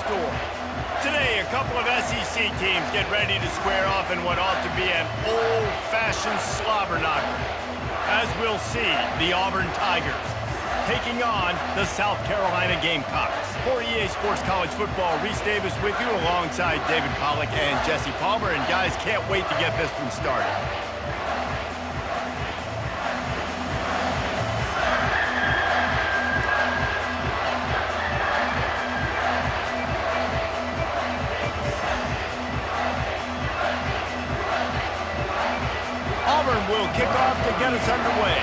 store. Today, a couple of SEC teams get ready to square off in what ought to be an old-fashioned slobber knocker. As we'll see, the Auburn Tigers taking on the South Carolina Gamecocks. For EA Sports College Football, Reese Davis with you alongside David Pollack and Jesse Palmer. And guys, can't wait to get this one started. Auburn will kick off to get us underway.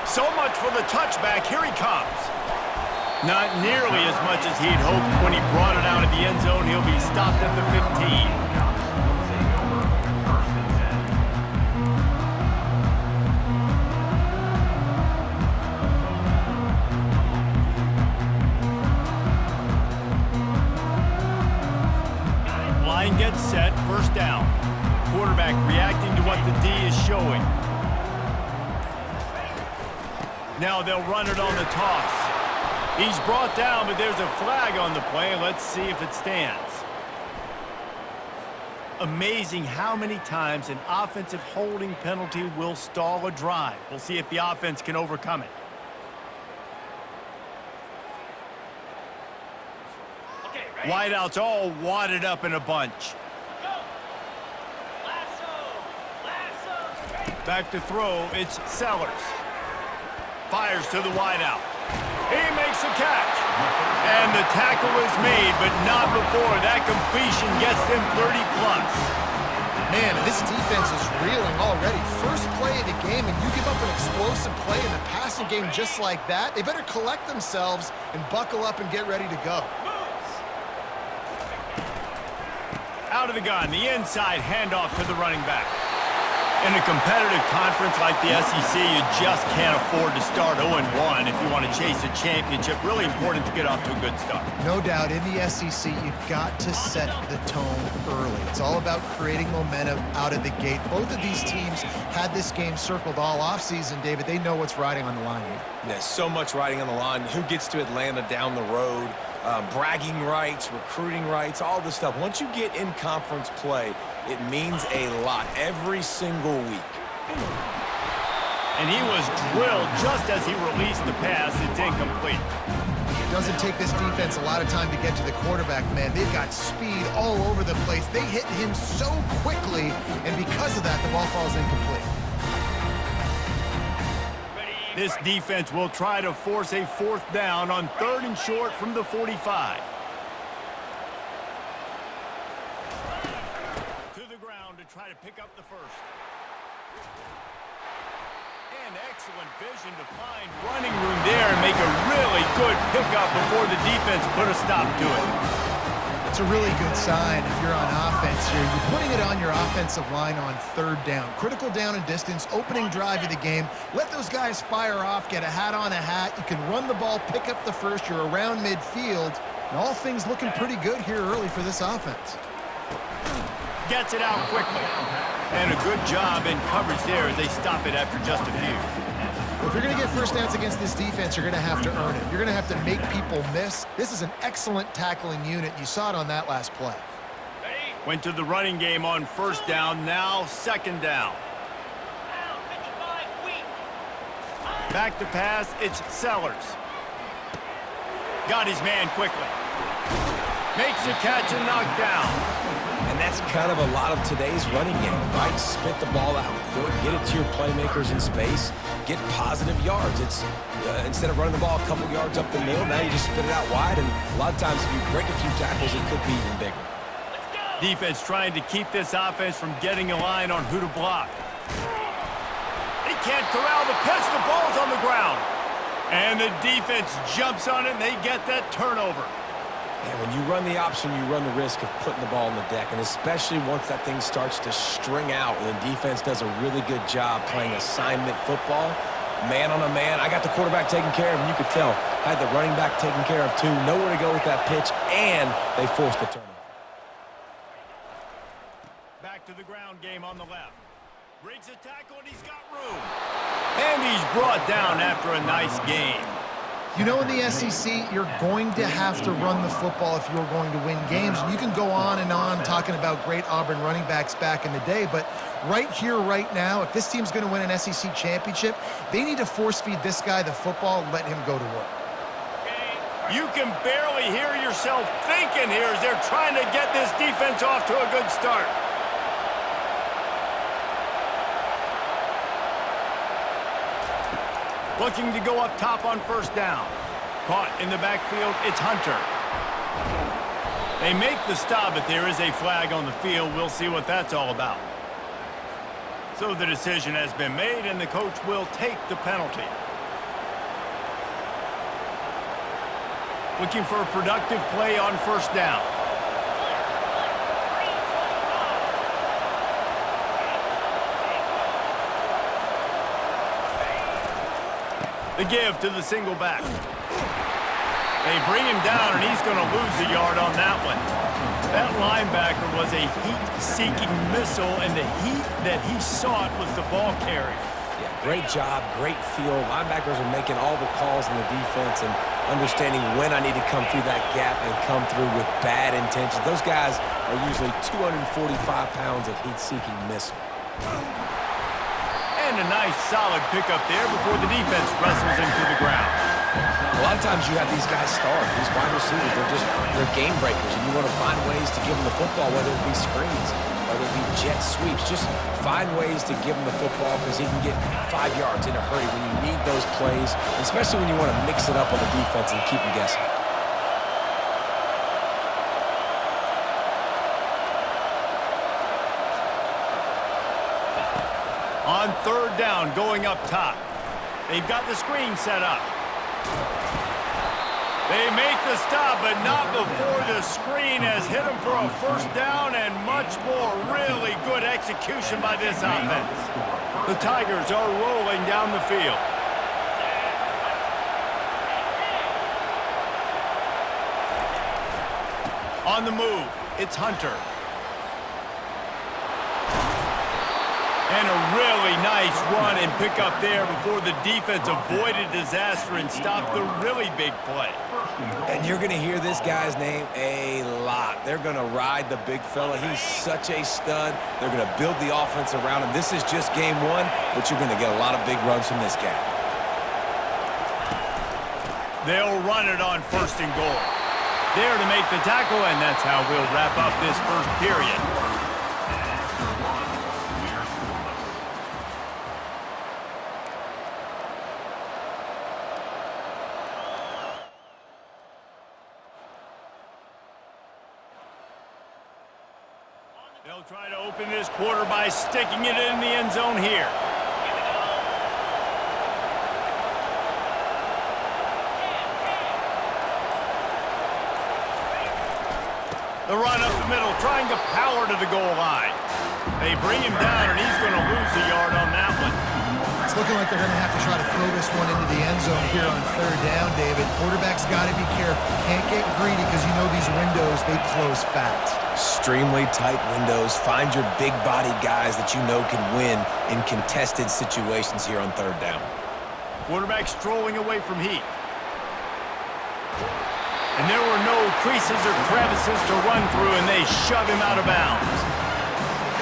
So much for the touchback. Here he comes. Not nearly as much as he'd hoped when he brought it out of the end zone. He'll be stopped at the 15. Line gets set, first down. Quarterback reacting to what the D is showing. Now they'll run it on the toss. He's brought down, but there's a flag on the play. Let's see if it stands. Amazing how many times an offensive holding penalty will stall a drive. We'll see if the offense can overcome it. Wideouts all wadded up in a bunch. Back to throw, it's Sellers. Fires to the wideout. He makes a catch. And the tackle is made, but not before that completion gets them 30+. Man, this defense is reeling already. First play of the game, and you give up an explosive play in the passing game just like that, they better collect themselves and buckle up and get ready to go. Out of the gun, the inside handoff to the running back. In a competitive conference like the SEC, you just can't afford to start 0-1 if you want to chase a championship. Really important to get off to a good start. No doubt, in the SEC, you've got to set the tone early. It's all about creating momentum out of the gate. Both of these teams had this game circled all offseason, David. They know what's riding on the line here. There's so much riding on the line. Who gets to Atlanta down the road? Bragging rights, recruiting rights, all this stuff. Once you get in conference play, it means a lot every single week. And he was drilled just as he released the pass. It's incomplete. It doesn't take this defense a lot of time to get to the quarterback, man. They've got speed all over the place. They hit him so quickly, and because of that, the ball falls incomplete. This defense will try to force a fourth down on 3rd and short from the 45. To the ground to try to pick up the first. And excellent vision to find running room there and make a really good pickup before the defense put a stop to it. It's a really good sign if you're on offense here. You're putting it on your offensive line on 3rd down. Critical down and distance, opening drive of the game. Let those guys fire off, get a hat on a hat. You can run the ball, pick up the first. You're around midfield. And all things looking pretty good here early for this offense. Gets it out quickly. And a good job in coverage there as they stop it after just a few. If you're going to get first downs against this defense, you're going to have to earn it. You're going to have to make people miss. This is an excellent tackling unit. You saw it on that last play. Went to the running game on 1st down, now 2nd down. Back to pass, it's Sellers. Got his man quickly. Makes a catch and knocked down. And that's kind of a lot of today's running game, right? Spit the ball out quick, get it to your playmakers in space, get positive yards. It's instead of running the ball a couple yards up the middle, now you just spit it out wide, and a lot of times if you break a few tackles, it could be even bigger. Defense trying to keep this offense from getting a line on who to block. They can't corral the pitch, the ball's on the ground. And the defense jumps on it, and they get that turnover. And when you run the option, you run the risk of putting the ball on the deck, and especially once that thing starts to string out, and the defense does a really good job playing assignment football, man on a man. I got the quarterback taken care of, and you could tell, had the running back taken care of too. Nowhere to go with that pitch, and they forced the turnover. Back to the ground game on the left. Breaks a tackle and he's got room. And he's brought down after a nice game. You know, in the SEC, you're going to have to run the football if you're going to win games. And you can go on and on talking about great Auburn running backs back in the day, but right here, right now, if this team's going to win an SEC championship, they need to force-feed this guy the football and let him go to work. You can barely hear yourself thinking here as they're trying to get this defense off to a good start. Looking to go up top on first down. Caught in the backfield, it's Hunter. They make the stop, but there is a flag on the field. We'll see what that's all about. So the decision has been made, and the coach will take the penalty. Looking for a productive play on first down. The give to the single back. They bring him down, and he's going to lose a yard on that one. That linebacker was a heat-seeking missile, and the heat that he sought was the ball carrier. Yeah, great job, great feel. Linebackers are making all the calls in the defense and understanding when I need to come through that gap and come through with bad intentions. Those guys are usually 245 pounds of heat-seeking missile. And a nice solid pickup there before the defense wrestles him to the ground. A lot of times you have these guys start, these wide receivers, they're game breakers, and you want to find ways to give them the football, whether it be screens, whether it be jet sweeps. Just find ways to give him the football because he can get 5 yards in a hurry when you need those plays, especially when you want to mix it up on the defense and keep them guessing. On third down, going up top. They've got the screen set up. They make the stop, but not before the screen has hit them for a first down and much more. Really good execution by this offense. The Tigers are rolling down the field. On the move, it's Hunter. And a really nice run and pick up there before the defense avoided disaster and stopped the really big play. And you're going to hear this guy's name a lot. They're going to ride the big fella. He's such a stud. They're going to build the offense around him. This is just game one, but you're going to get a lot of big runs from this guy. They'll run it on first and goal. There to make the tackle, and that's how we'll wrap up this first period. They'll try to open this quarter by sticking it in the end zone here. The run up the middle, trying to power to the goal line. They bring him down, and he's going to lose a yard on that one. It's looking like they're going to have to try to throw this one into the end zone here on third down, David. Quarterback's got to be careful. Can't get greedy because you know these windows, they close fast. Extremely tight windows. Find your big-bodied guys that you know can win in contested situations here on third down. Quarterback strolling away from heat. And there were no creases or crevices to run through, and they shove him out of bounds.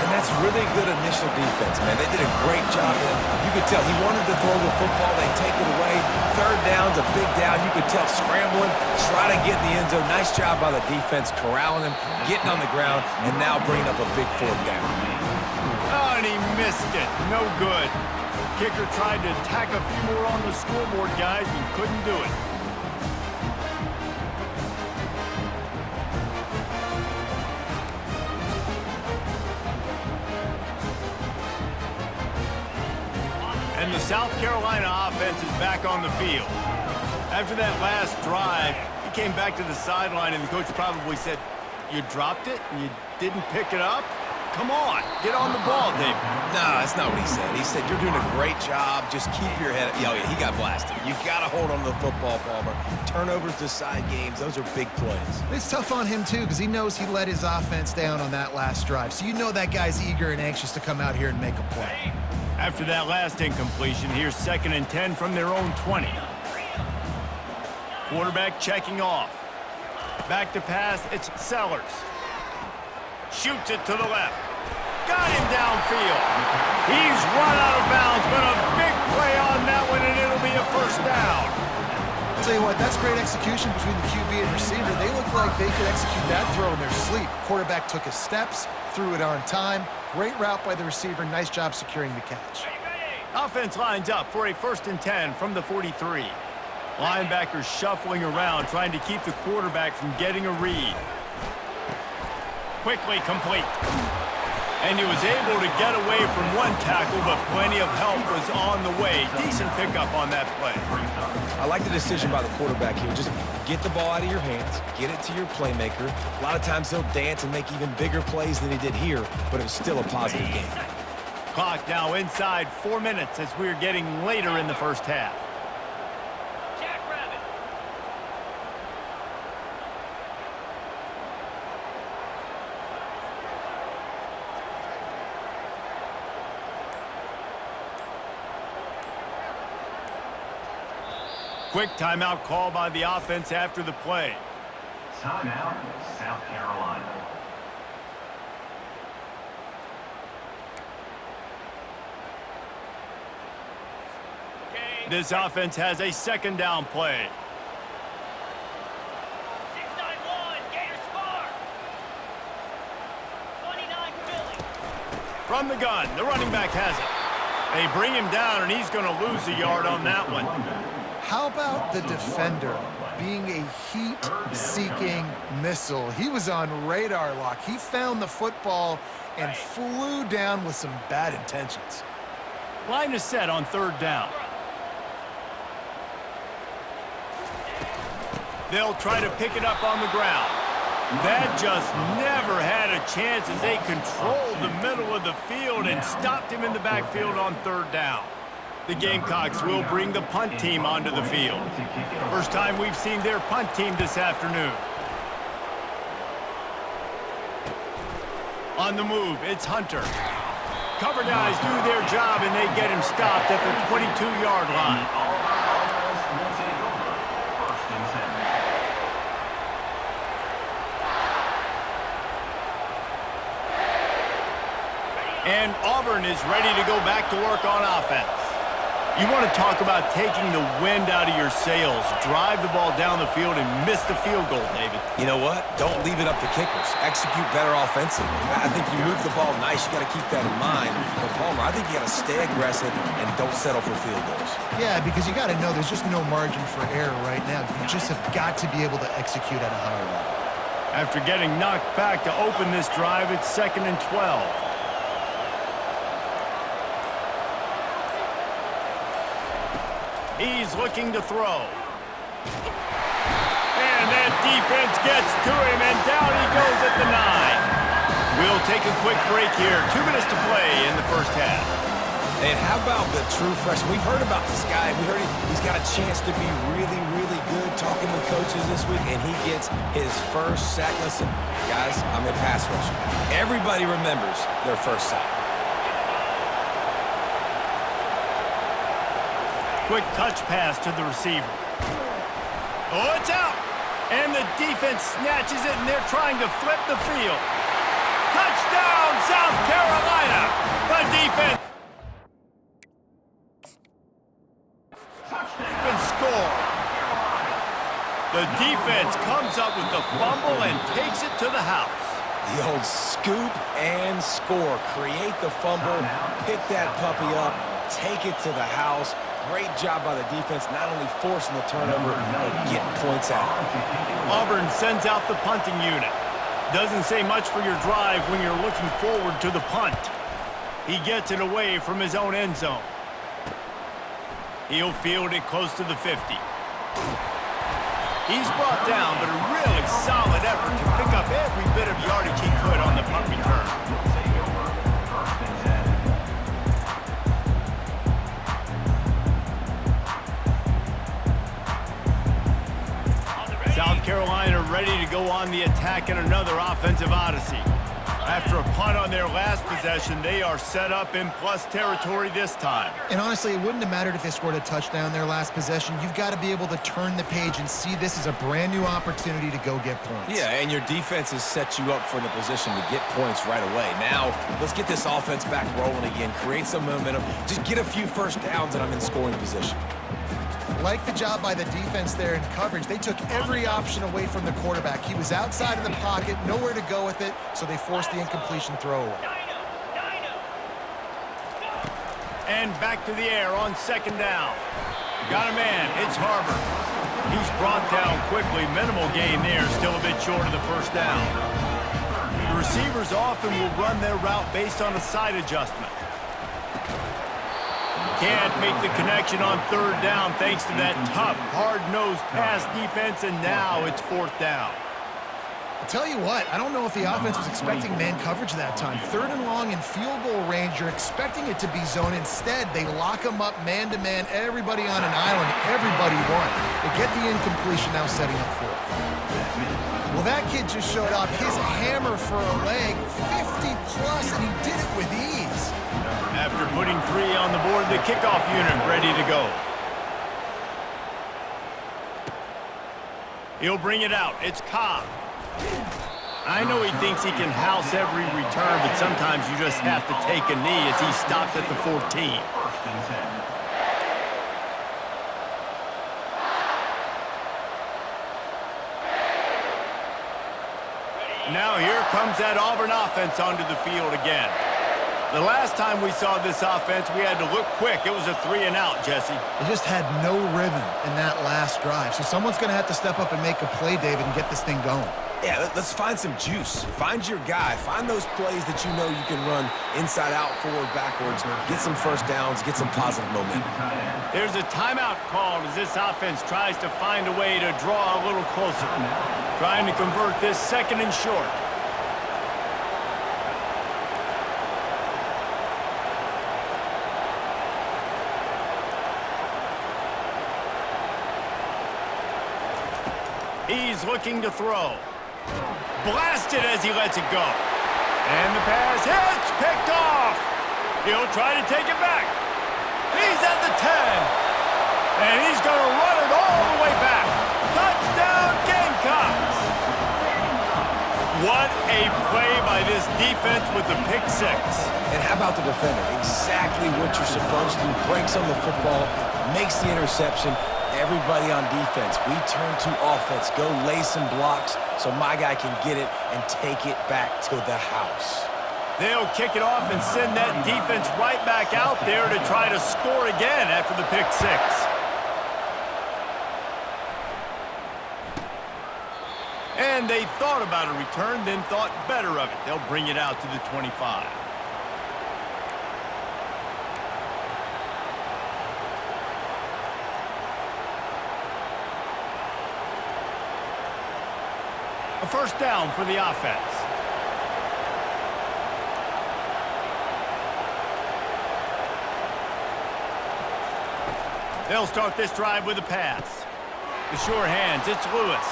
And that's really good initial defense, man. They did a great job. You could tell he wanted to throw the football. They take it away. Third down's a big down. You could tell scrambling, try to get in the end zone. Nice job by the defense, corralling him, getting on the ground, and now bringing up a big fourth down. Oh, and he missed it. No good. Kicker tried to tack a few more on the scoreboard, guys, and couldn't do it. And the South Carolina offense is back on the field. After that last drive, he came back to the sideline, and the coach probably said, "You dropped it and you didn't pick it up?" Come on, get on the ball, David. No, that's not what he said. He said, you're doing a great job. Just keep your head up. Oh, yeah, he got blasted. You got to hold on to the football, Palmer. Turnovers decide games. Those are big plays. It's tough on him, too, because he knows he let his offense down on that last drive. So you know that guy's eager and anxious to come out here and make a play. After that last incompletion, here's 2nd and 10 from their own 20. Quarterback checking off. Back to pass, it's Sellers. Shoots it to the left. Got him downfield. He's run out of bounds, but a big play on that one, and it'll be a first down. I'll tell you what, that's great execution between the QB and receiver. They look like they could execute that throw in their sleep. Quarterback took his steps, threw it on time. Great route by the receiver. Nice job securing the catch. Offense lines up for a 1st and 10 from the 43. Linebackers shuffling around, trying to keep the quarterback from getting a read. Quickly complete. And he was able to get away from one tackle, but plenty of help was on the way. Decent pickup on that play. I like the decision by the quarterback here. Just get the ball out of your hands, get it to your playmaker. A lot of times he'll dance and make even bigger plays than he did here, but it was still a positive game. Clock now inside 4 minutes as we're getting later in the first half. Quick timeout call by the offense after the play. Timeout, South Carolina. This offense has a 2nd down play. 6-9-1, Gators score. 29 Philly. From the gun, the running back has it. They bring him down, and he's going to lose a yard on that one. How about the defender being a heat-seeking missile? He was on radar lock. He found the football and flew down with some bad intentions. Line is set on 3rd down. They'll try to pick it up on the ground. That just never had a chance as they controlled the middle of the field and stopped him in the backfield on 3rd down. The Gamecocks will bring the punt team onto the field. First time we've seen their punt team this afternoon. On the move, it's Hunter. Cover guys do their job, and they get him stopped at the 22-yard line. And Auburn is ready to go back to work on offense. You want to talk about taking the wind out of your sails. Drive the ball down the field and miss the field goal, David. You know what? Don't leave it up to kickers. Execute better offensively. I think you move the ball nice. You got to keep that in mind. But Palmer, I think you got to stay aggressive and don't settle for field goals. Yeah, because you got to know there's just no margin for error right now. You just have got to be able to execute at a higher level. After getting knocked back to open this drive, it's 2nd and 12. He's looking to throw. And that defense gets to him, and down he goes at the 9. We'll take a quick break here. 2 minutes to play in the first half. And how about the true freshman? We've heard about this guy. We heard he's got a chance to be really, really good talking with coaches this week, and he gets his first sack. Listen, guys, I'm a pass rusher. Everybody remembers their first sack. Quick touch pass to the receiver. Oh, it's out. And the defense snatches it, and they're trying to flip the field. Touchdown, South Carolina. The defense score. The defense comes up with the fumble and takes it to the house. The old scoop and score. Create the fumble, pick that puppy up, take it to the house. Great job by the defense, not only forcing the turnover, but getting points out. Auburn sends out the punting unit. Doesn't say much for your drive when you're looking forward to the punt. He gets it away from his own end zone. He'll field it close to the 50. He's brought down, but a really solid effort to pick up every bit of yardage he could on the punt return. on the attack in another offensive odyssey. After a punt on their last possession, they are set up in plus territory this time. And honestly, it wouldn't have mattered if they scored a touchdown their last possession. You've got to be able to turn the page and see this as a brand new opportunity to go get points. Yeah, and your defense has set you up for the position to get points right away. Now, let's get this offense back rolling again, create some momentum, just get a few first downs, and I'm in scoring position. Like the job by the defense there in coverage. They took every option away from the quarterback. He was outside of the pocket, nowhere to go with it, so they forced the incompletion throwaway. And back to the air on second down. Got a man. It's Harbor. He's brought down quickly. Minimal gain there. Still a bit short of the first down. The receivers often will run their route based on a side adjustment. Can't make the connection on third down thanks to that tough, hard-nosed pass defense, and now it's fourth down. I'll tell you what, I don't know if the offense was expecting man coverage that time. Third and long in field goal range, you're expecting it to be zone. Instead, they lock them up man-to-man, everybody on an island, everybody won. They get the incompletion, now setting up fourth. Well, that kid just showed off his hammer for a leg, 50-plus, and he did it with ease. After putting 3 on the board, the kickoff unit ready to go. He'll bring it out. It's Cobb. I know he thinks he can house every return, but sometimes you just have to take a knee as he stopped at the 14. First and 10. Now here comes that Auburn offense onto the field again. The last time we saw this offense, we had to look quick. It was a 3-and-out, Jesse. They just had no rhythm in that last drive. So someone's going to have to step up and make a play, David, and get this thing going. Yeah, let's find some juice. Find your guy. Find those plays that you know you can run inside out, forward, backwards. Get some first downs. Get some positive momentum. There's a timeout called as this offense tries to find a way to draw a little closer. Trying to convert this second and short. He's looking to throw. Blasted as he lets it go. And the pass hits, picked off. He'll try to take it back. He's at the 10. And he's going to run it all the way back. Touchdown, Gamecocks. What a play by this defense with the pick 6. And how about the defender? Exactly what you're supposed to. Breaks on the football, makes the interception. Everybody on defense, we turn to offense. Go lay some blocks so my guy can get it and take it back to the house. They'll kick it off and send that defense right back out there to try to score again after the pick 6. And they thought about a return, then thought better of it. They'll bring it out to the 25. A first down for the offense. They'll start this drive with a pass. The sure hands, it's Lewis.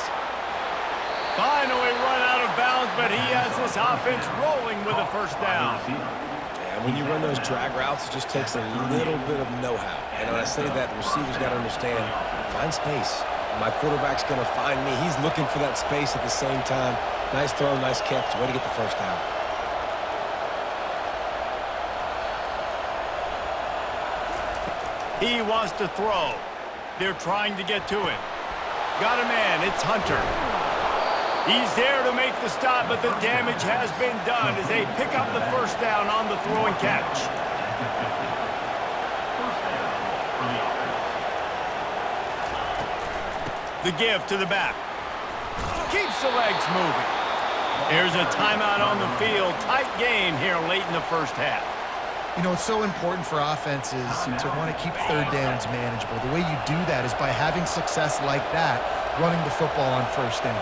Finally run out of bounds, but he has this offense rolling with a first down. And when you run those drag routes, it just takes a little bit of know-how. And when I say that, the receivers got to understand, find space. My quarterback's going to find me. He's looking for that space at the same time. Nice throw, nice catch. Way to get the first down. He wants to throw. They're trying to get to him. Got a man. It's Hunter. He's there to make the stop, but the damage has been done as they pick up the first down on the throw and catch. The give to the back. Keeps the legs moving. There's a timeout on the field. Tight game here late in the first half. You know, it's so important for offenses to want to keep third downs manageable. The way you do that is by having success like that, running the football on first down.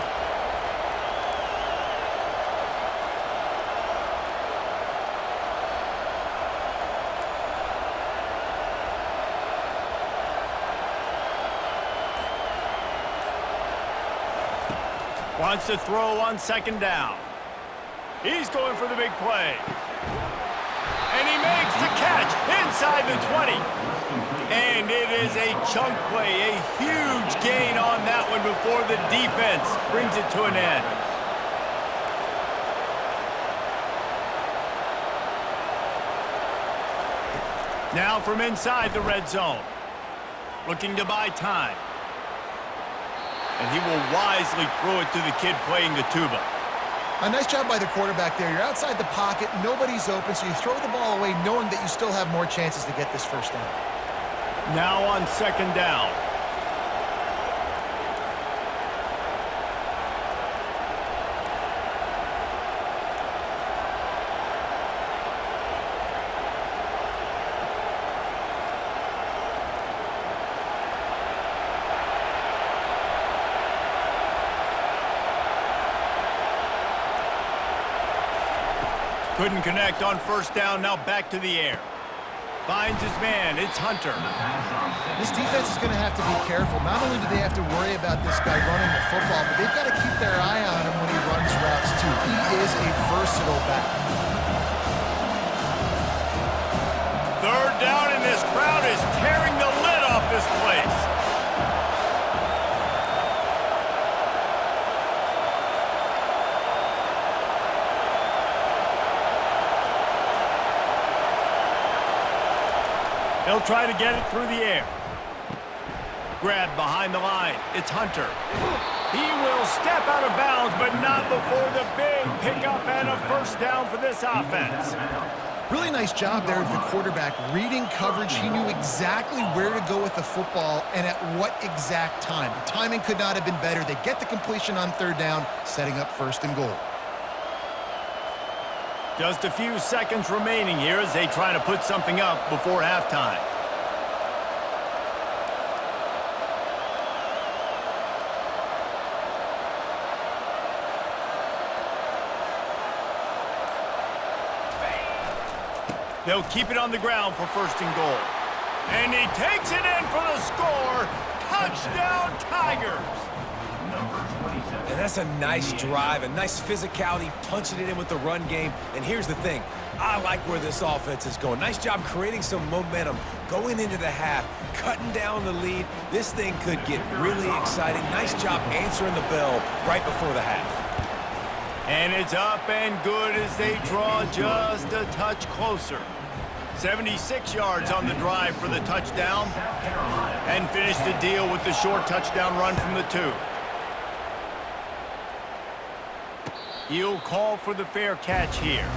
Wants to throw on second down. He's going for the big play. And he makes the catch inside the 20. And it is a chunk play, a huge gain on that one before the defense brings it to an end. Now from inside the red zone. Looking to buy time. And he will wisely throw it to the kid playing the tuba. A nice job by the quarterback there. You're outside the pocket, nobody's open, so you throw the ball away knowing that you still have more chances to get this first down. Now on second down. Couldn't connect on first down, now back to the air. Finds his man, it's Hunter. This defense is going to have to be careful. Not only do they have to worry about this guy running the football, but they've got to keep their eye on him when he runs routes too. He is a versatile back. Third down, and this crowd is tearing the lid off this place. He'll try to get it through the air. Grab behind the line. It's Hunter. He will step out of bounds, but not before the big pickup and a first down for this offense. Really nice job there of the quarterback. Reading coverage, he knew exactly where to go with the football and at what exact time. The timing could not have been better. They get the completion on third down, setting up first and goal. Just a few seconds remaining here as they try to put something up before halftime. They'll keep it on the ground for first and goal. And he takes it in for the score. Touchdown, Tigers! And that's a nice drive, a nice physicality, punching it in with the run game. And here's the thing. I like where this offense is going. Nice job creating some momentum, going into the half, cutting down the lead. This thing could get really exciting. Nice job answering the bell right before the half. And it's up and good as they draw just a touch closer. 76 yards on the drive for the touchdown. And finish the deal with the short touchdown run from the 2. He'll call for the fair catch here.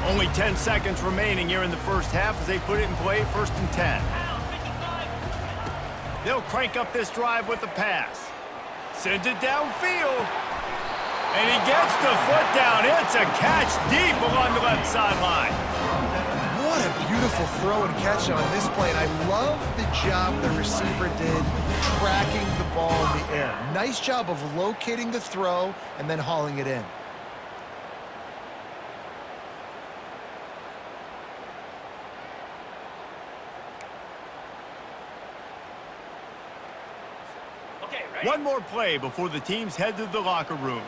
Only 10 seconds remaining here in the first half as they put it in play, first and 10. They'll crank up this drive with the pass. Sends it downfield. And he gets the foot down. It's a catch deep along the left sideline. What a beautiful throw and catch on this play. And I love the job the receiver did tracking the ball in the air. Nice job of locating the throw and then hauling it in. One more play before the teams head to the locker rooms.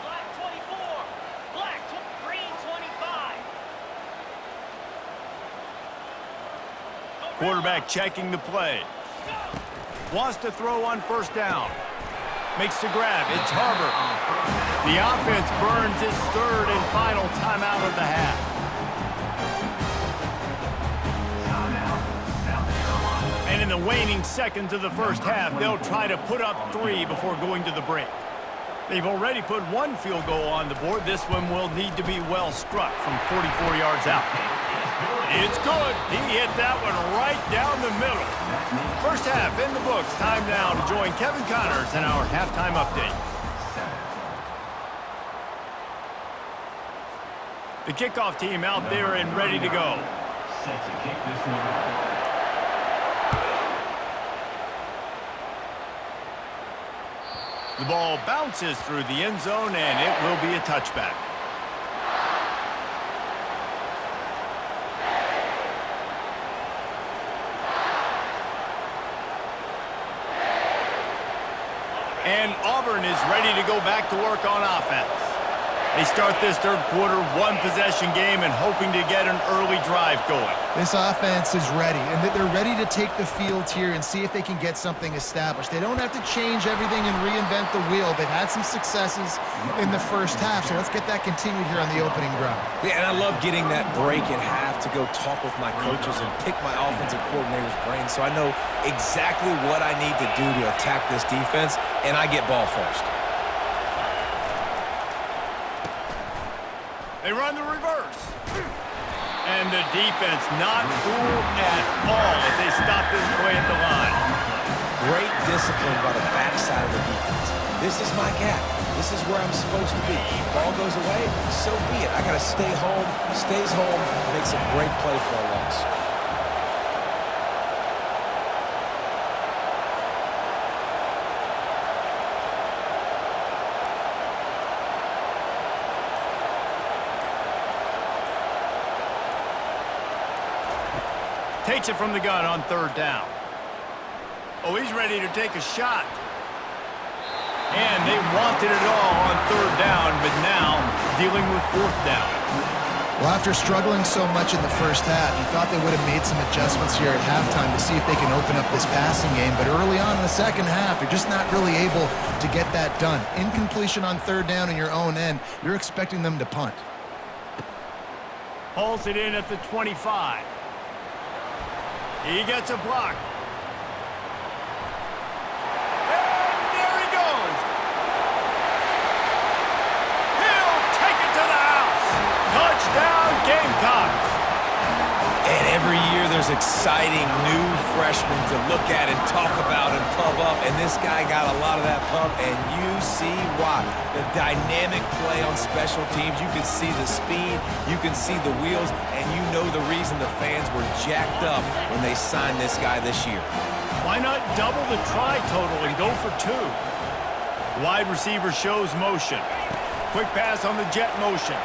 Black 24. Green 25. Quarterback checking the play. Wants to throw on first down. Makes the grab. It's Harbor. The offense burns its third and final timeout of the half. And in the waning seconds of the first half, they'll try to put up 3 before going to the break. They've already put 1 field goal on the board. This one will need to be well struck from 44 yards out. It's good. He hit that one right down the middle. First half in the books. Time now to join Kevin Connors in our halftime update. The kickoff team out there and ready to go. set to kick this one off. The ball bounces through the end zone, and it will be a touchback. And Auburn is ready to go back to work on offense. They start this third quarter one-possession game and hoping to get an early drive going. This offense is ready, and they're ready to take the field here and see if they can get something established. They don't have to change everything and reinvent the wheel. They've had some successes in the first half, so let's get that continued here on the opening drive. Yeah, and I love getting that break at half to go talk with my coaches and pick my offensive coordinator's brain so I know exactly what I need to do to attack this defense, and I get ball first. They run the reverse. And the defense not fooled at all as they stop this play at the line. Great discipline by the backside of the defense. This is my gap. This is where I'm supposed to be. Ball goes away, so be it. I got to stay home, stays home, makes a great play for a loss. Takes it from the gun on third down. Oh, he's ready to take a shot. And they wanted it all on third down, but now dealing with fourth down. Well, after struggling so much in the first half, you thought they would have made some adjustments here at halftime to see if they can open up this passing game. But early on in the second half, they're just not really able to get that done. Incompletion on third down in your own end, you're expecting them to punt. Hauls it in at the 25. He gets a block. And there he goes. He'll take it to the house. Touchdown, Gamecocks. And every year there's exciting new freshmen to look at and talk about and pump up. And this guy got a lot of that pump, and you see why. The dynamic play on special teams. You can see the speed. You can see the wheels. And you know the reason the fans were jacked up when they signed this guy this year. Why not double the try total and go for two? Wide receiver shows motion. Quick pass on the jet motion.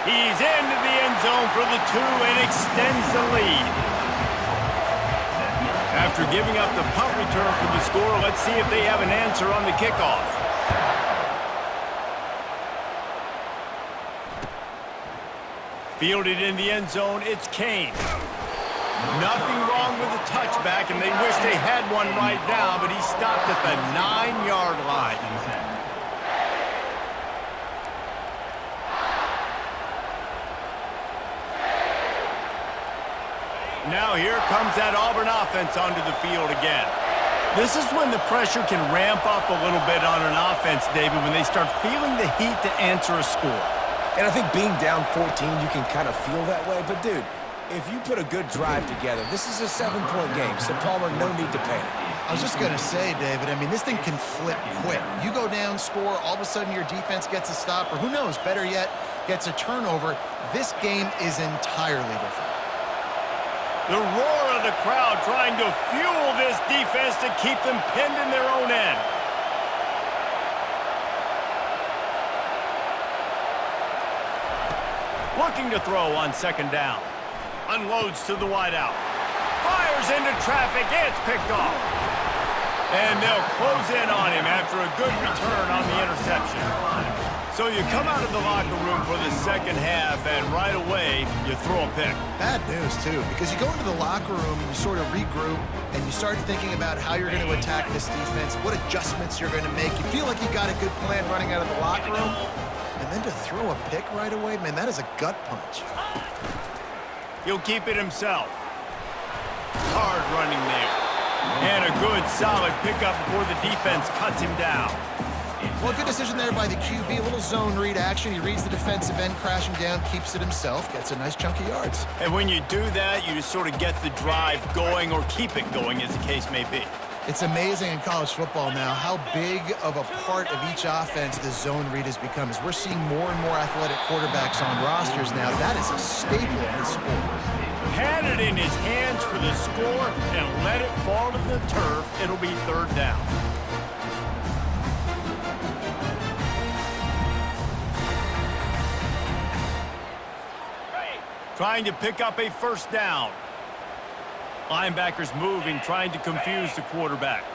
He's into the end zone for the two and extends the lead. After giving up the punt return for the score, let's see if they have an answer on the kickoff. Fielded in the end zone, it's Kane. Nothing wrong with the touchback, and they wish they had one right now, but he stopped at the 9-yard line. Now here comes that Auburn offense onto the field again. This is when the pressure can ramp up a little bit on an offense, David, when they start feeling the heat to answer a score. And I think being down 14, you can kind of feel that way. But, dude, if you put a good drive together, this is a 7-point game, so Palmer, no need to panic. I was just going to say, David, I mean, this thing can flip quick. You go down, score, all of a sudden your defense gets a stop, or who knows, better yet, gets a turnover. This game is entirely different. The roar of the crowd trying to fuel this defense to keep them pinned in their own end. Looking to throw on second down. Unloads to the wideout. Fires into traffic. It's picked off. And they'll close in on him after a good return on the interception. So you come out of the locker room for the second half, and right away, you throw a pick. Bad news, too, because you go into the locker room and you sort of regroup, and you start thinking about how you're going to attack this defense, what adjustments you're going to make. You feel like you got a good plan running out of the locker room, and then to throw a pick right away, man, that is a gut punch. He'll keep it himself. Hard running there. And a good, solid pickup before the defense cuts him down. Well, good decision there by the QB. A little zone read action. He reads the defensive end crashing down, keeps it himself, gets a nice chunk of yards. And when you do that, you just sort of get the drive going or keep it going, as the case may be. It's amazing in college football now how big of a part of each offense the zone read has become. As we're seeing more and more athletic quarterbacks on rosters now, that is a staple of the sport. had it in his hands for the score and let it fall to the turf. It'll be third down. Trying to pick up a first down. Linebackers moving, trying to confuse the quarterback.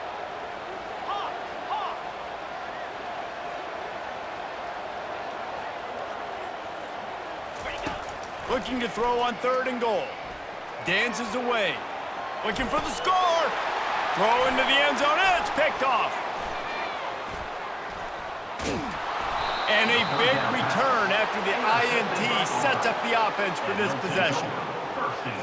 Looking to throw on 3rd and goal. Dances away. Looking for the score. Throw into the end zone, and it's picked off. And a big return after the INT sets up the offense for this possession.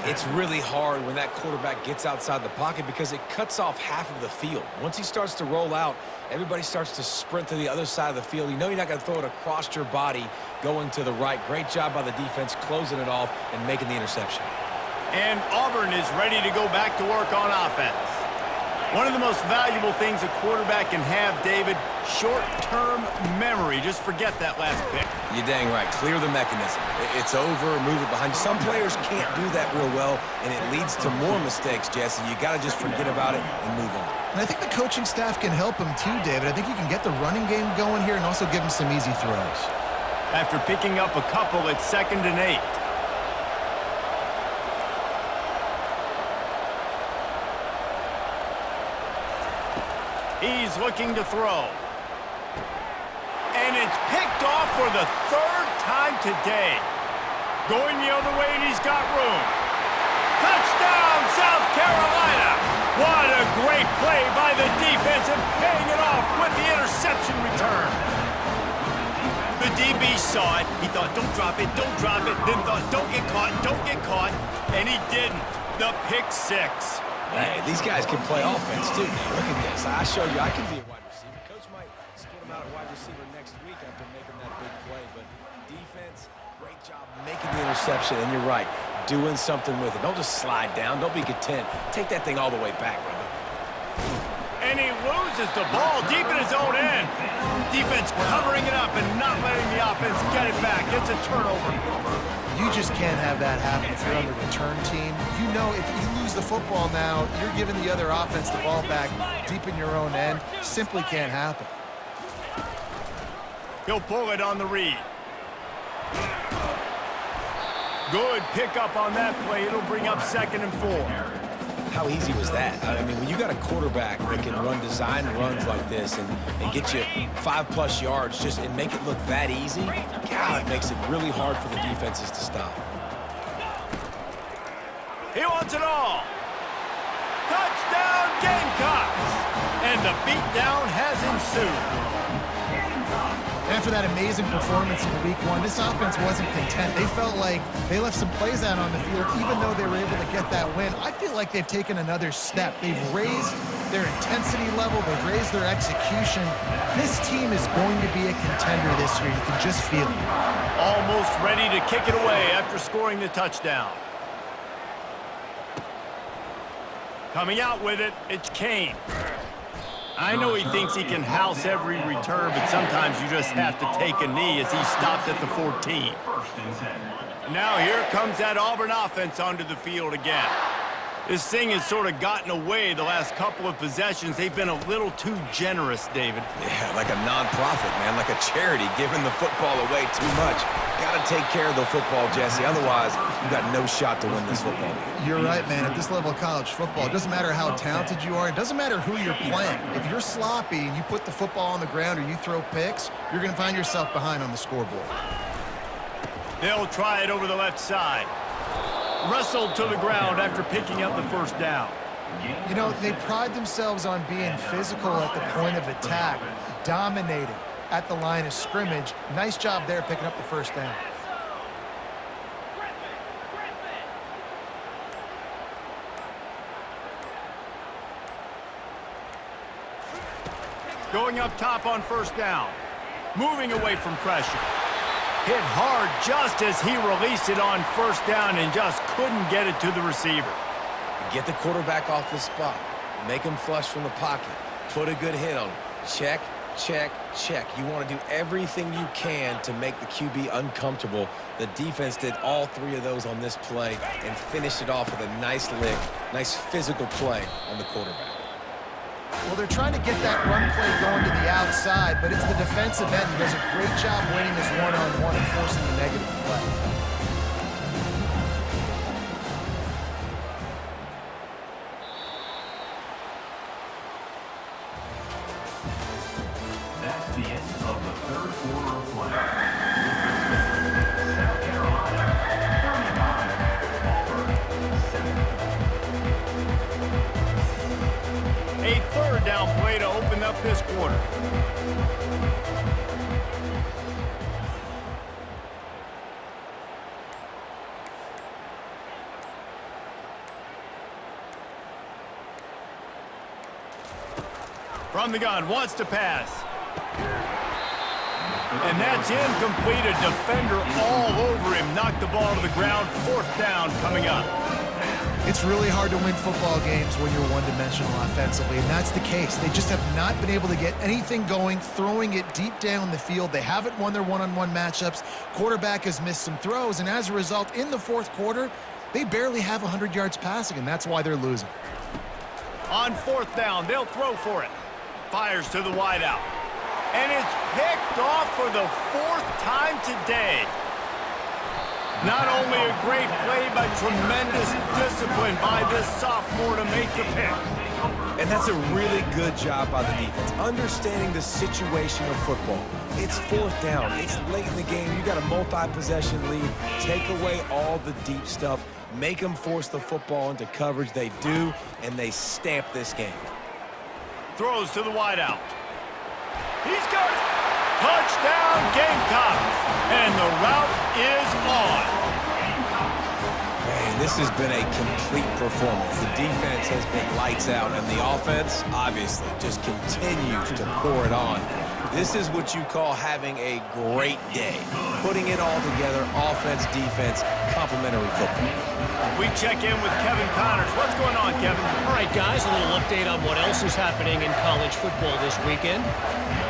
It's really hard when that quarterback gets outside the pocket because it cuts off half of the field. Once he starts to roll out, everybody starts to sprint to the other side of the field. You know you're not going to throw it across your body going to the right. Great job by the defense closing it off and making the interception. And Auburn is ready to go back to work on offense. One of the most valuable things a quarterback can have, David, short-term memory. Just forget that last pick. You're dang right. Clear the mechanism. It's over, move it behind. Some players can't do that real well, and it leads to more mistakes, Jesse. You got to just forget about it and move on. And I think the coaching staff can help him too, David. I think you can get the running game going here and also give him some easy throws. After picking up a couple, it's 2nd and 8. He's looking to throw. And it's picked off for the 3rd time today. Going the other way, and he's got room. Touchdown, South Carolina! What a great play by the defense and paying it off with the interception return. The DB saw it. He thought, don't drop it, then thought, don't get caught, and he didn't. The pick 6. Hey, these guys can play offense, too. Now, look at this. I showed you I can be a wide receiver. Coach might split him out at wide receiver next week after making that big play. But defense, great job making the interception. And you're right, doing something with it. Don't just slide down. Don't be content. Take that thing all the way back, brother. And he loses the ball deep in his own end. Defense covering it up and not letting the offense get it back. It's a turnover. You just can't have that happen if you're on the return team. You know if you lose the football now, you're giving the other offense the ball back deep in your own end. Simply can't happen. He'll pull it on the read. Good pickup on that play. It'll bring up 2nd and 4. How easy was that? I mean, when you got a quarterback that can run design runs like this and get you 5+ yards just and make it look that easy, God, it makes it really hard for the defenses to stop. He wants it all. Touchdown, Gamecocks! And the beatdown has ensued. And for that amazing performance in Week 1, this offense wasn't content. They felt like they left some plays out on the field, even though they were able to get that win. I feel like they've taken another step. They've raised their intensity level. They've raised their execution. This team is going to be a contender this year. You can just feel it. Almost ready to kick it away after scoring the touchdown. Coming out with it, it's Kane. I know he thinks he can house every return, but sometimes you just have to take a knee as he stopped at the 14. Now here comes that Auburn offense onto the field again. This thing has sort of gotten away the last couple of possessions. They've been a little too generous, David. Yeah, like a nonprofit, man, like a charity, giving the football away too much. Got to take care of the football, Jesse. Otherwise, you got no shot to win this football game. You're right, man. At this level of college football, it doesn't matter how talented you are. It doesn't matter who you're playing. If you're sloppy and you put the football on the ground or you throw picks, you're going to find yourself behind on the scoreboard. They'll try it over the left side. Wrestled to the ground after picking up the first down. You know, they pride themselves on being physical at the point of attack, dominating at the line of scrimmage. Nice job there picking up the first down. Going up top on first down. Moving away from pressure. Hit hard just as he released it on first down and just couldn't get it to the receiver. Get the quarterback off the spot. Make him flush from the pocket. Put a good hit on him. Check, check, check. You want to do everything you can to make the QB uncomfortable. The defense did all three of those on this play and finished it off with a nice lick, nice physical play on the quarterback. Well, they're trying to get that run play going to the outside, but it's the defensive end who does a great job winning this one-on-one and forcing the negative play. That's the end of the third quarter of play. South Carolina, 35, Auburn, 7. A third down play to open up this quarter. From the gun, wants to pass. And that's incomplete. A defender all over him. Knocked the ball to the ground. Fourth down coming up. It's really hard to win football games when you're one-dimensional offensively, and that's the case. They just have not been able to get anything going, throwing it deep down the field. They haven't won their one-on-one matchups. Quarterback has missed some throws, and as a result, in the fourth quarter, they barely have 100 yards passing, and that's why they're losing. On fourth down, they'll throw for it. Fires to the wideout. And it's picked off for the fourth time today. Not only a great play, but tremendous discipline by this sophomore to make the pick. And that's a really good job by the defense, understanding the situation of football. It's fourth down. It's late in the game. You got a multi-possession lead. Take away all the deep stuff. Make them force the football into coverage. They do, and they stamp this game. Throws to the wideout. He's got it. Touchdown, Gamecocks. And the route is on. Man, this has been a complete performance. The defense has been lights out, and the offense, obviously, just continues to pour it on. This is what you call having a great day. Putting it all together, offense, defense, complementary football. We check in with Kevin Connors. What's going on, Kevin? All right, guys, a little update on what else is happening in college football this weekend.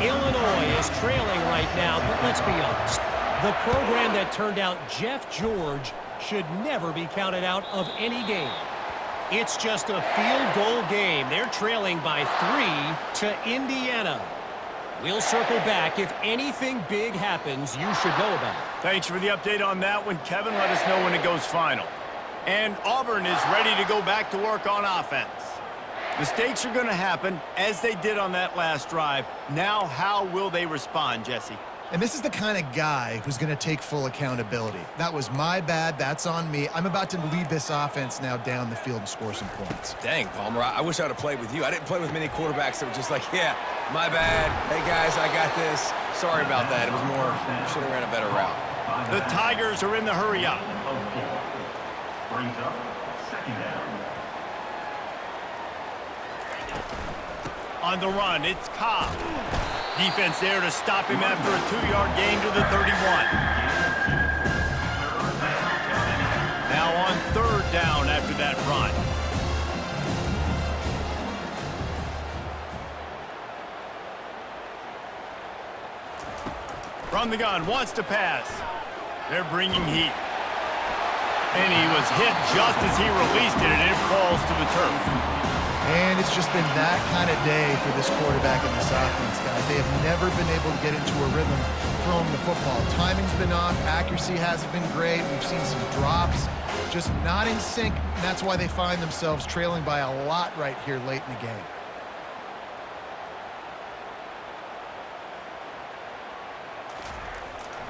Illinois is trailing right now, but let's be honest. The program that turned out Jeff George should never be counted out of any game. It's just a field goal game. They're trailing by 3 to Indiana. We'll circle back. If anything big happens, you should know about it. Thanks for the update on that one, Kevin. Let us know when it goes final. And Auburn is ready to go back to work on offense. Mistakes are going to happen, as they did on that last drive. Now, how will they respond, Jesse? And this is the kind of guy who's going to take full accountability. That was my bad. That's on me. I'm about to lead this offense now down the field and score some points. Dang, Palmer, I wish I would have played with you. I didn't play with many quarterbacks that were just like, yeah, my bad. Hey, guys, I got this. Sorry about that. It was more, should have ran a better route. The Tigers are in the hurry-up. Brings up second down. On the run, it's Cobb. Defense there to stop him after a 2-yard gain to the 31. Now on third down after that run. From the gun, wants to pass. They're bringing heat. And he was hit just as he released it, and it falls to the turf. And it's just been that kind of day for this quarterback and this offense, guys. They have never been able to get into a rhythm throwing the football. Timing's been off. Accuracy hasn't been great. We've seen some drops, just not in sync. And that's why they find themselves trailing by a lot right here late in the game.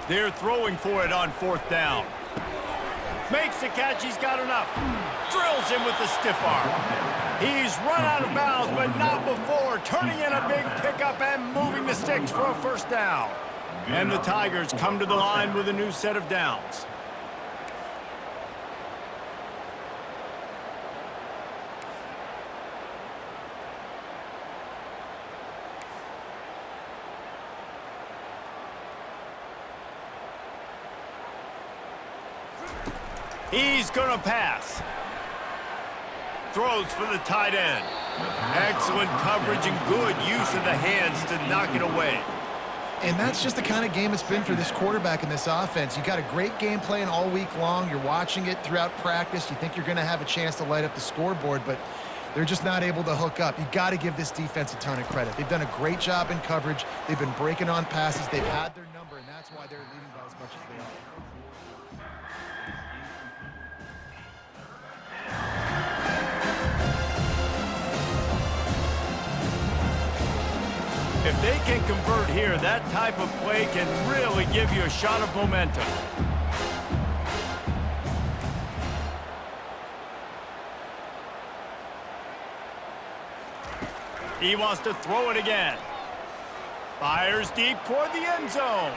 They're throwing for it on fourth down. Makes the catch. He's got enough. Drills him with the stiff arm. He's run out of bounds, but not before. Turning in a big pickup and moving the sticks for a first down. And the Tigers come to the line with a new set of downs. He's going to pass. Throws for the tight end. Excellent coverage and good use of the hands to knock it away. And that's just the kind of game it's been for this quarterback in this offense. You got a great game plan all week long. You're watching it throughout practice. You think you're going to have a chance to light up the scoreboard, but they're just not able to hook up. You got to give this defense a ton of credit. They've done a great job in coverage. They've been breaking on passes. They've had their number, and that's why they're leading by as much as they are. If they can convert here, that type of play can really give you a shot of momentum. He wants to throw it again. Fires deep toward the end zone.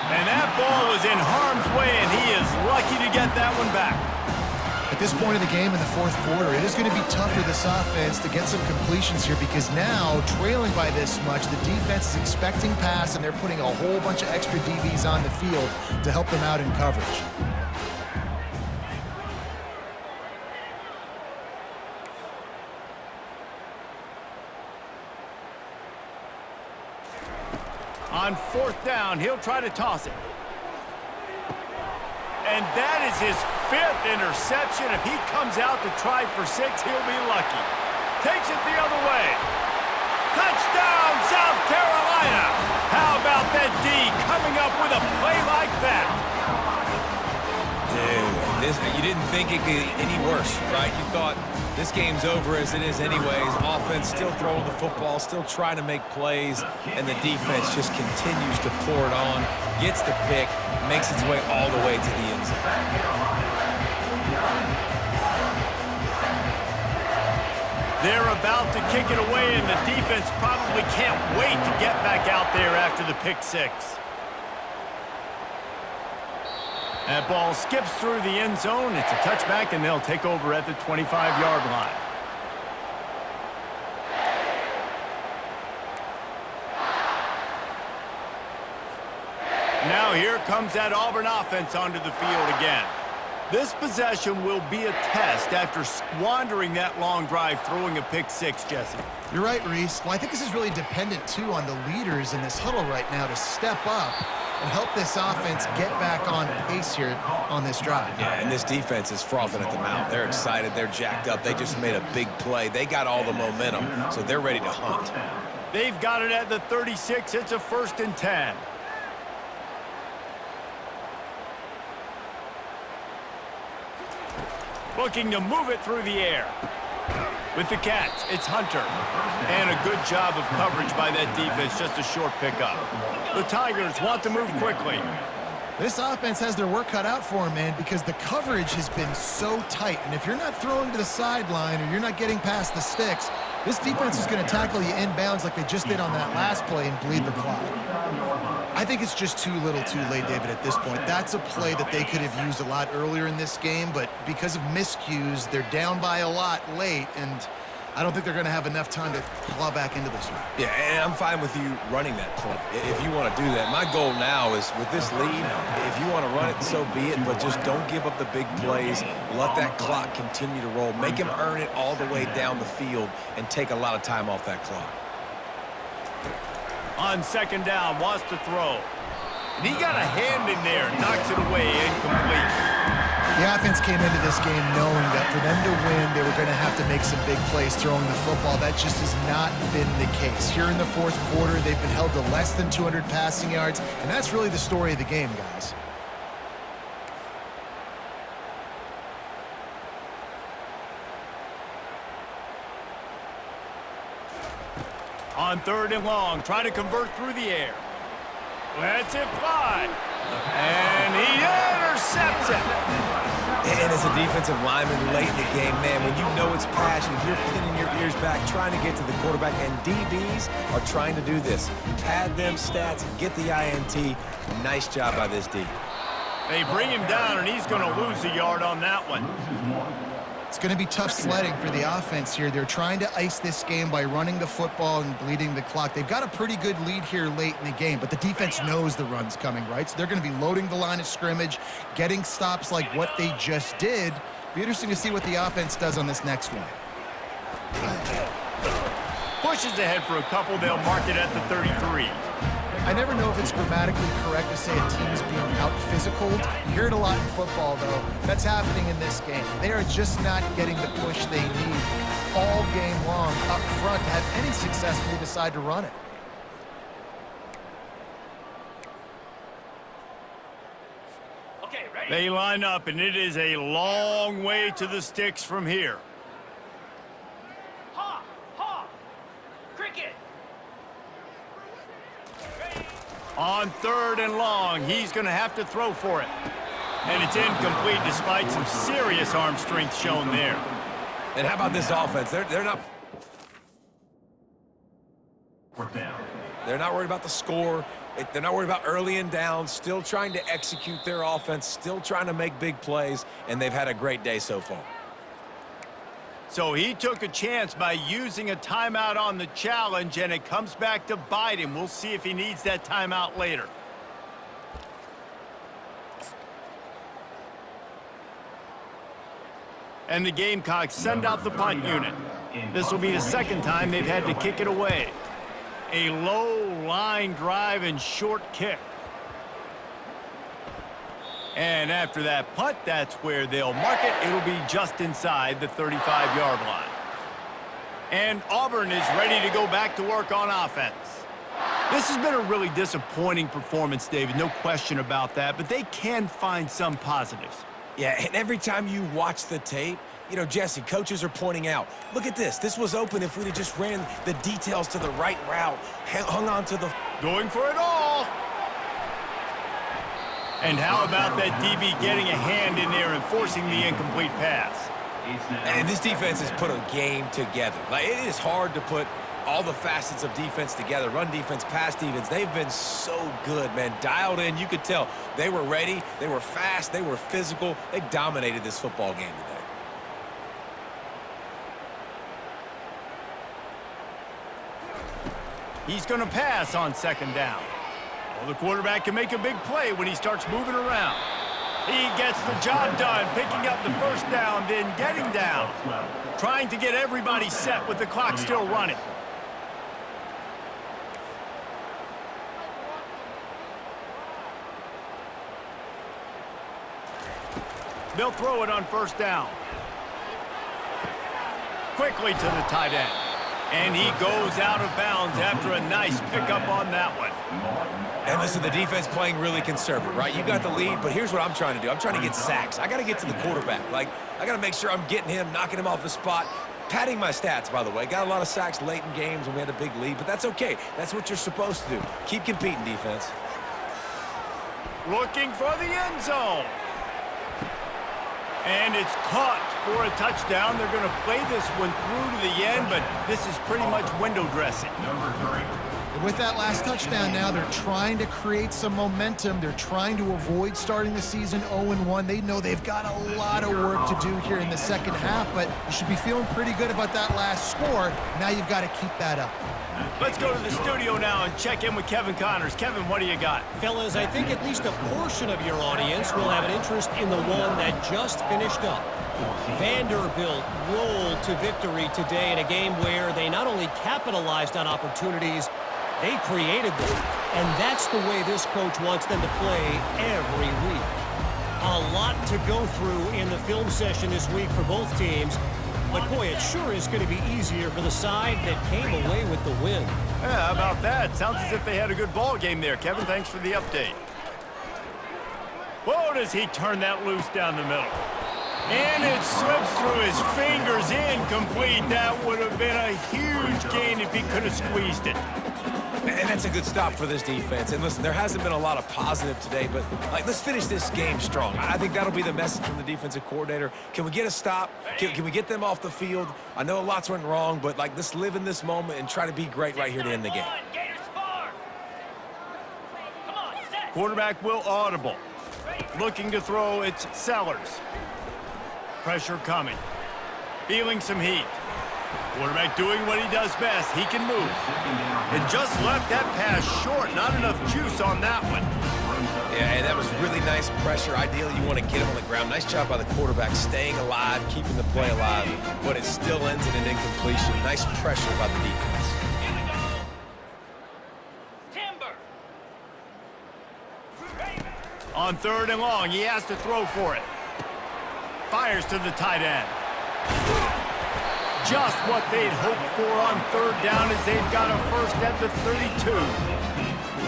And that ball is in harm's way, and he is lucky to get that one back. At this point in the game in the fourth quarter, it is going to be tough for this offense to get some completions here because now, trailing by this much, the defense is expecting pass, and they're putting a whole bunch of extra DBs on the field to help them out in coverage. On fourth down, he'll try to toss it. And that is his 5th interception. If he comes out to try for 6, he'll be lucky. Takes it the other way. Touchdown, South Carolina! How about that D coming up with a play like that? Dude, you didn't think it could get any worse, right? You thought this game's over as it is anyways. Offense still throwing the football, still trying to make plays, and the defense just continues to pour it on, gets the pick, makes its way all the way to the end zone. They're about to kick it away, and the defense probably can't wait to get back out there after the pick 6. That ball skips through the end zone. It's a touchback, and they'll take over at the 25-yard line. Now here comes that Auburn offense onto the field again. This possession will be a test after squandering that long drive, throwing a pick 6, Jesse. You're right, Reese. Well, I think this is really dependent, too, on the leaders in this huddle right now to step up and help this offense get back on pace here on this drive. Yeah, and this defense is frothing at the mouth. They're excited. They're jacked up. They just made a big play. They got all the momentum, so they're ready to hunt. They've got it at the 36. It's a 1st and 10. Looking to move it through the air. With the catch, it's Hunter. And a good job of coverage by that defense, just a short pickup. The Tigers want to move quickly. This offense has their work cut out for them, man, because the coverage has been so tight. And if you're not throwing to the sideline or you're not getting past the sticks, this defense is going to tackle you inbounds like they just did on that last play and bleed the clock. I think it's just too little too late, David, at this point. That's a play that they could have used a lot earlier in this game, but because of miscues, they're down by a lot late, and I don't think they're going to have enough time to claw back into this one. Yeah, and I'm fine with you running that play if you want to do that. My goal now is with this lead, if you want to run it, so be it, but just don't give up the big plays. Let that clock continue to roll. Make him earn it all the way down the field and take a lot of time off that clock. On 2nd down, wants to throw. And he got a hand in there, knocks it away, incomplete. The offense came into this game knowing that for them to win, they were going to have to make some big plays throwing the football. That just has not been the case. Here in the fourth quarter, they've been held to less than 200 passing yards, and that's really the story of the game, guys. On 3rd and long, trying to convert through the air. Lets it fly. And he intercepts it. And as a defensive lineman late in the game, man, when you know it's passion, you're pinning your ears back, trying to get to the quarterback, and DBs are trying to do this. Pad them stats, get the INT. Nice job by this D. They bring him down, and he's going to lose a yard on that one. It's going to be tough sledding for the offense here. They're trying to ice this game by running the football and bleeding the clock. They've got a pretty good lead here late in the game, but the defense knows the run's coming, right? So they're going to be loading the line of scrimmage, getting stops like what they just did, Be interesting to see what the offense does on this next one. Pushes ahead for a couple. They'll mark it at the 33. I never know if it's grammatically correct to say a team is being out-physicaled. You hear it a lot in football, though. That's happening in this game. They are just not getting the push they need all game long up front to have any success when they decide to run it. Okay, ready? They line up, and it is a long way to the sticks from here. Ha! Ha! Cricket! Ready? On 3rd and long, he's going to have to throw for it. And it's incomplete despite some serious arm strength shown there. And how about this offense? They're not 4th down. They're not worried about the score. They're not worried about early and down, still trying to execute their offense, still trying to make big plays, and they've had a great day so far. So he took a chance by using a timeout on the challenge, and it comes back to bite him. We'll see if he needs that timeout later. And the Gamecocks send out the punt unit. This will be the second time they've had to kick it away. A low line drive and short kick. And after that punt, that's where they'll mark it. It'll be just inside the 35-yard line. And Auburn is ready to go back to work on offense. This has been a really disappointing performance, David, no question about that, but they can find some positives. Yeah, and every time you watch the tape, you know, Jesse, coaches are pointing out, look at this. This was open if we'd have just ran the details to the right route, hung on to the... Going for it all. And how about that DB getting a hand in there and forcing the incomplete pass? And this defense has put a game together. Like, it is hard to put all the facets of defense together. Run defense, pass defense. They've been so good, man. Dialed in. You could tell they were ready. They were fast. They were physical. They dominated this football game today. He's going to pass on 2nd down. Well, the quarterback can make a big play when he starts moving around. He gets the job done, picking up the 1st down, then getting down. Trying to get everybody set with the clock still running. They'll throw it on 1st down. Quickly to the tight end. And he goes out of bounds after a nice pickup on that one. And listen, the defense playing really conservative, right? You got the lead, but here's what I'm trying to do. I'm trying to get sacks. I got to get to the quarterback. Like, I got to make sure I'm getting him, knocking him off the spot. Padding my stats, by the way. Got a lot of sacks late in games when we had a big lead, but that's okay. That's what you're supposed to do. Keep competing, defense. Looking for the end zone. And it's caught for a touchdown. They're going to play this one through to the end, but this is pretty much window dressing. Number 3. And with that last touchdown now, they're trying to create some momentum. They're trying to avoid starting the season 0-1. They know they've got a lot of work to do here in the second half, but you should be feeling pretty good about that last score. Now you've got to keep that up. Let's go to the studio now and check in with Kevin Connors. Kevin, what do you got? Fellas, I think at least a portion of your audience will have an interest in the one that just finished up. Vanderbilt rolled to victory today in a game where they not only capitalized on opportunities, they created them. And that's the way this coach wants them to play every week. A lot to go through in the film session this week for both teams. But, boy, it sure is going to be easier for the side that came away with the win. Yeah, how about that? Sounds as if they had a good ball game there. Kevin, thanks for the update. Whoa, does he turn that loose down the middle. And it slips through his fingers, incomplete. That would have been a huge gain if he could have squeezed it. And that's a good stop for this defense. And listen, there hasn't been a lot of positive today, but like, let's finish this game strong. I think that'll be the message from the defensive coordinator. Can we get a stop? Can we get them off the field? I know lots went wrong, but like, let's live in this moment and try to be great right here to end the game. Gators far. Come on, set. Quarterback will audible. Looking to throw, it's Sellers. Pressure coming. Feeling some heat. Quarterback doing what he does best. He can move. And just left that pass short. Not enough juice on that one. Yeah, and that was really nice pressure. Ideally, you want to get him on the ground. Nice job by the quarterback, staying alive, keeping the play alive, but it still ends in an incompletion. Nice pressure by the defense. Here we go. Timber. On 3rd and long, he has to throw for it. Fires to the tight end. Just what they'd hoped for on 3rd down as they've got a first at the 32.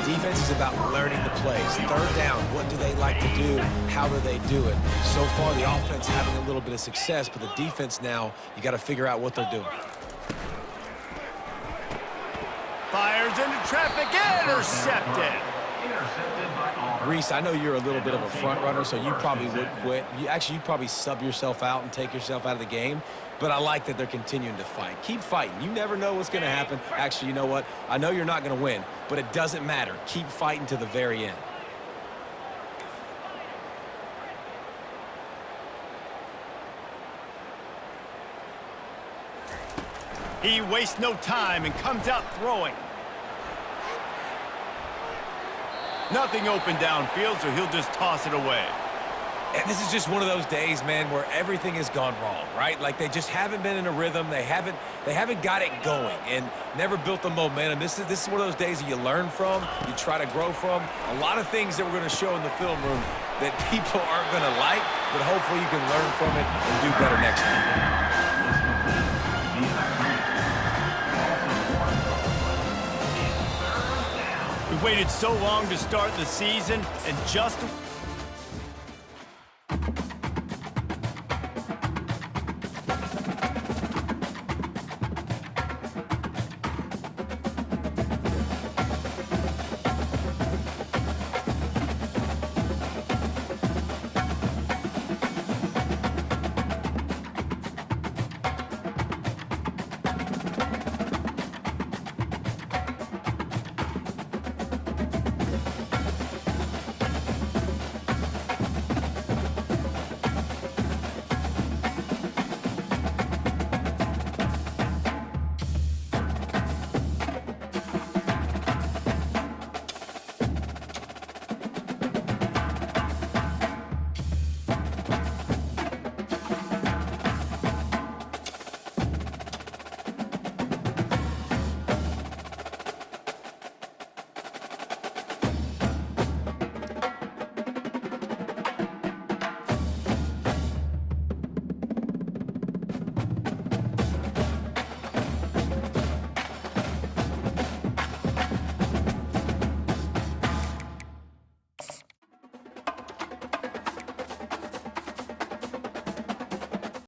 Defense is about learning the plays. 3rd down, what do they like to do? How do they do it? So far, the offense having a little bit of success, but the defense now, you got to figure out what they're doing. Fires into traffic, intercepted. Intercepted by Auburn. Reese, I know you're a little bit of a front runner, so you probably would quit. You'd probably sub yourself out and take yourself out of the game. But I like that they're continuing to fight. Keep fighting. You never know what's going to happen. Actually, you know what? I know you're not going to win, but it doesn't matter. Keep fighting to the very end. He wastes no time and comes out throwing. Nothing open downfield, so he'll just toss it away. And this is just one of those days, man, where everything has gone wrong, right? Like they just haven't been in a rhythm. They haven't got it going and never built the momentum. This is one of those days that you learn from, you try to grow from. A lot of things that we're going to show in the film room that people aren't going to like, but hopefully you can learn from it and do better next time. We waited so long to start the season, and just